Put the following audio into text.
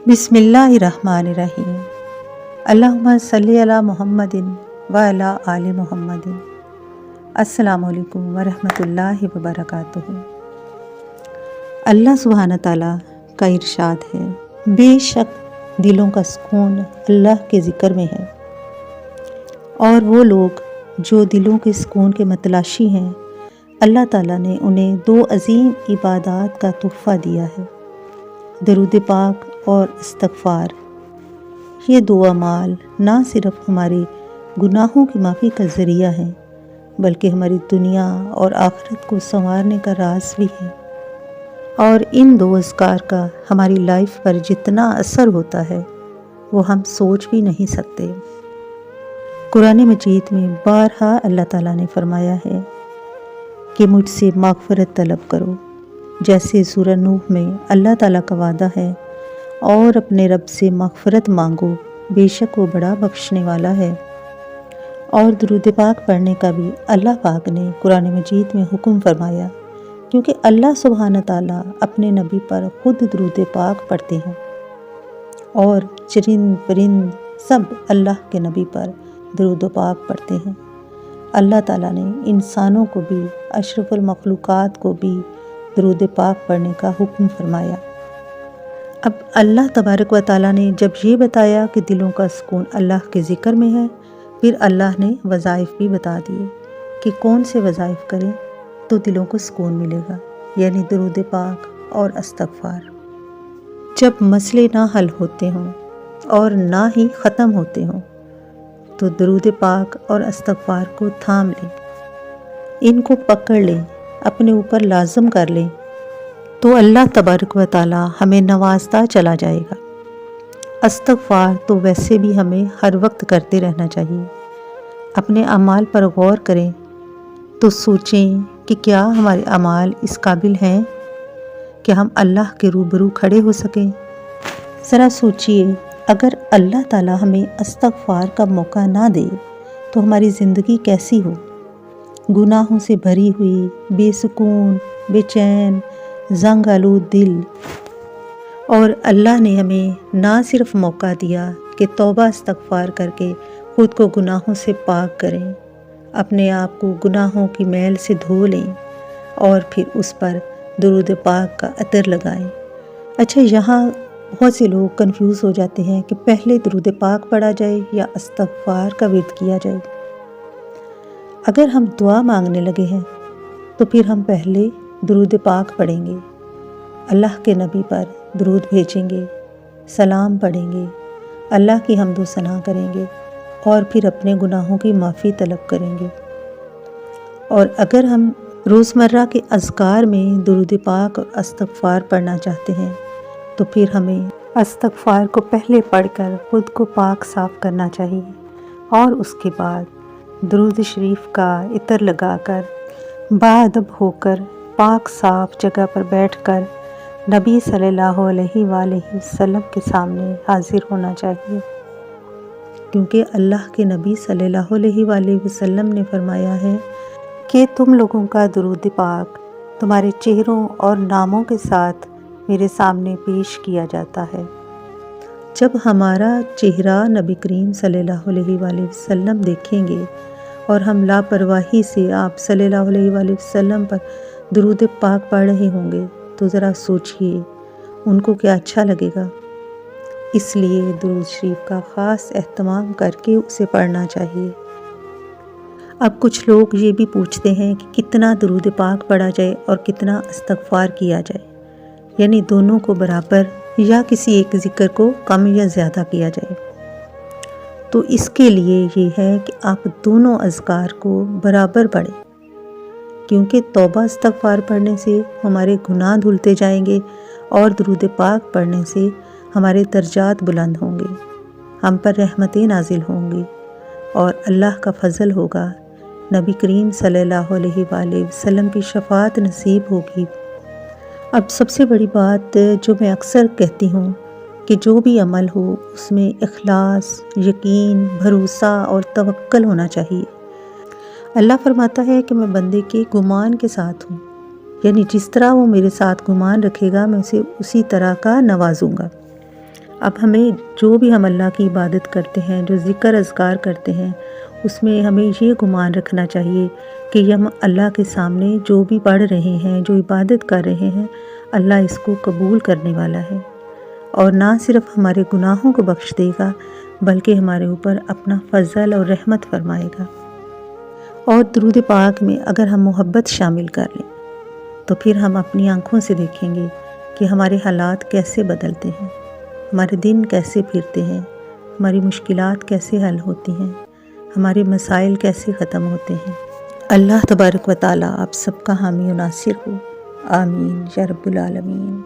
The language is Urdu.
بسم اللہ الرحمن الرحیم۔ اللہم صلی علی محمد و علی آل محمد۔ السلام علیکم ورحمۃ اللہ وبرکاتہ۔ اللہ سبحانہ تعالیٰ کا ارشاد ہے، بے شک دلوں کا سکون اللہ کے ذکر میں ہے، اور وہ لوگ جو دلوں کے سکون کے متلاشی ہیں، اللہ تعالیٰ نے انہیں دو عظیم عبادات کا تحفہ دیا ہے، درود پاک اور استغفار۔ یہ دو اعمال نہ صرف ہمارے گناہوں کی معافی کا ذریعہ ہیں، بلکہ ہماری دنیا اور آخرت کو سنوارنے کا راز بھی ہے، اور ان دو اذکار کا ہماری لائف پر جتنا اثر ہوتا ہے وہ ہم سوچ بھی نہیں سکتے۔ قرآن مجید میں بارہا اللہ تعالیٰ نے فرمایا ہے کہ مجھ سے مغفرت طلب کرو، جیسے سورہ نوح میں اللہ تعالیٰ کا وعدہ ہے، اور اپنے رب سے مغفرت مانگو، بے شک وہ بڑا بخشنے والا ہے۔ اور درود پاک پڑھنے کا بھی اللہ پاک نے قرآن مجید میں حکم فرمایا، کیونکہ اللہ سبحانہ تعالیٰ اپنے نبی پر خود درود پاک پڑھتے ہیں، اور چرند پرند سب اللہ کے نبی پر درود پاک پڑھتے ہیں۔ اللہ تعالیٰ نے انسانوں کو بھی، اشرف المخلوقات کو بھی درود پاک پڑھنے کا حکم فرمایا۔ اب اللہ تبارک و تعالیٰ نے جب یہ بتایا کہ دلوں کا سکون اللہ کے ذکر میں ہے، پھر اللہ نے وظائف بھی بتا دیے کہ کون سے وظائف کریں تو دلوں کو سکون ملے گا، یعنی درود پاک اور استغفار۔ جب مسئلے نہ حل ہوتے ہوں اور نہ ہی ختم ہوتے ہوں تو درود پاک اور استغفار کو تھام لیں، ان کو پکڑ لیں، اپنے اوپر لازم کر لیں، تو اللہ تبارک و تعالیٰ ہمیں نوازتا چلا جائے گا۔ استغفار تو ویسے بھی ہمیں ہر وقت کرتے رہنا چاہیے۔ اپنے اعمال پر غور کریں تو سوچیں کہ کیا ہمارے اعمال اس قابل ہیں کہ ہم اللہ کے روبرو کھڑے ہو سکیں۔ ذرا سوچئے، اگر اللہ تعالیٰ ہمیں استغفار کا موقع نہ دے تو ہماری زندگی کیسی ہو؟ گناہوں سے بھری ہوئی، بے سکون، بے چین، زنگ آلود دل۔ اور اللہ نے ہمیں نہ صرف موقع دیا کہ توبہ استغفار کر کے خود کو گناہوں سے پاک کریں، اپنے آپ کو گناہوں کی میل سے دھو لیں، اور پھر اس پر درود پاک کا عطر لگائیں۔ اچھا، یہاں بہت سے لوگ کنفیوز ہو جاتے ہیں کہ پہلے درود پاک پڑھا جائے یا استغفار کا ورد کیا جائے۔ اگر ہم دعا مانگنے لگے ہیں تو پھر ہم پہلے درود پاک پڑھیں گے، اللہ کے نبی پر درود بھیجیں گے، سلام پڑھیں گے، اللہ کی حمد و ثنا کریں گے، اور پھر اپنے گناہوں کی معافی طلب کریں گے۔ اور اگر ہم روزمرہ کے اذکار میں درود پاک اور استغفار پڑھنا چاہتے ہیں تو پھر ہمیں استغفار کو پہلے پڑھ کر خود کو پاک صاف کرنا چاہیے، اور اس کے بعد درود شریف کا عطر لگا کر باادب ہو کر پاک صاف جگہ پر بیٹھ کر نبی صلی اللہ علیہ وآلہ وسلم کے سامنے حاضر ہونا چاہیے، کیونکہ اللہ کے نبی صلی اللہ علیہ وآلہ وسلم نے فرمایا ہے کہ تم لوگوں کا درود پاک تمہارے چہروں اور ناموں کے ساتھ میرے سامنے پیش کیا جاتا ہے۔ جب ہمارا چہرہ نبی کریم صلی اللہ علیہ وآلہ وسلم دیکھیں گے اور ہم لاپرواہی سے آپ صلی اللہ علیہ وآلہ وسلم پر درود پاک پڑھ رہے ہوں گے تو ذرا سوچئے ان کو کیا اچھا لگے گا۔ اس لیے درود شریف کا خاص اہتمام کر کے اسے پڑھنا چاہیے۔ اب کچھ لوگ یہ بھی پوچھتے ہیں کہ کتنا درود پاک پڑھا جائے اور کتنا استغفار کیا جائے، یعنی دونوں کو برابر یا کسی ایک ذکر کو کم یا زیادہ کیا جائے۔ تو اس کے لیے یہ ہے کہ آپ دونوں اذکار کو برابر پڑھیں، کیونکہ توبہ استغفار پڑھنے سے ہمارے گناہ دھلتے جائیں گے، اور درود پاک پڑھنے سے ہمارے درجات بلند ہوں گے، ہم پر رحمتیں نازل ہوں گی، اور اللہ کا فضل ہوگا، نبی کریم صلی اللہ علیہ وآلہ وسلم کی شفاعت نصیب ہوگی۔ اب سب سے بڑی بات جو میں اکثر کہتی ہوں کہ جو بھی عمل ہو اس میں اخلاص، یقین، بھروسہ اور توکل ہونا چاہیے۔ اللہ فرماتا ہے کہ میں بندے کے گمان کے ساتھ ہوں، یعنی جس طرح وہ میرے ساتھ گمان رکھے گا میں اسے اسی طرح کا نوازوں گا۔ اب ہمیں جو بھی ہم اللہ کی عبادت کرتے ہیں، جو ذکر اذکار کرتے ہیں، اس میں ہمیں یہ گمان رکھنا چاہیے کہ یہ ہم اللہ کے سامنے جو بھی پڑھ رہے ہیں، جو عبادت کر رہے ہیں، اللہ اس کو قبول کرنے والا ہے، اور نہ صرف ہمارے گناہوں کو بخش دے گا بلکہ ہمارے اوپر اپنا فضل اور رحمت فرمائے گا۔ اور درود پاک میں اگر ہم محبت شامل کر لیں تو پھر ہم اپنی آنکھوں سے دیکھیں گے کہ ہمارے حالات کیسے بدلتے ہیں، ہمارے دن کیسے پھرتے ہیں، ہماری مشکلات کیسے حل ہوتی ہیں، ہمارے مسائل کیسے ختم ہوتے ہیں۔ اللہ تبارک و تعالیٰ آپ سب کا حامی و ناصر ہو، آمین یا رب العالمین۔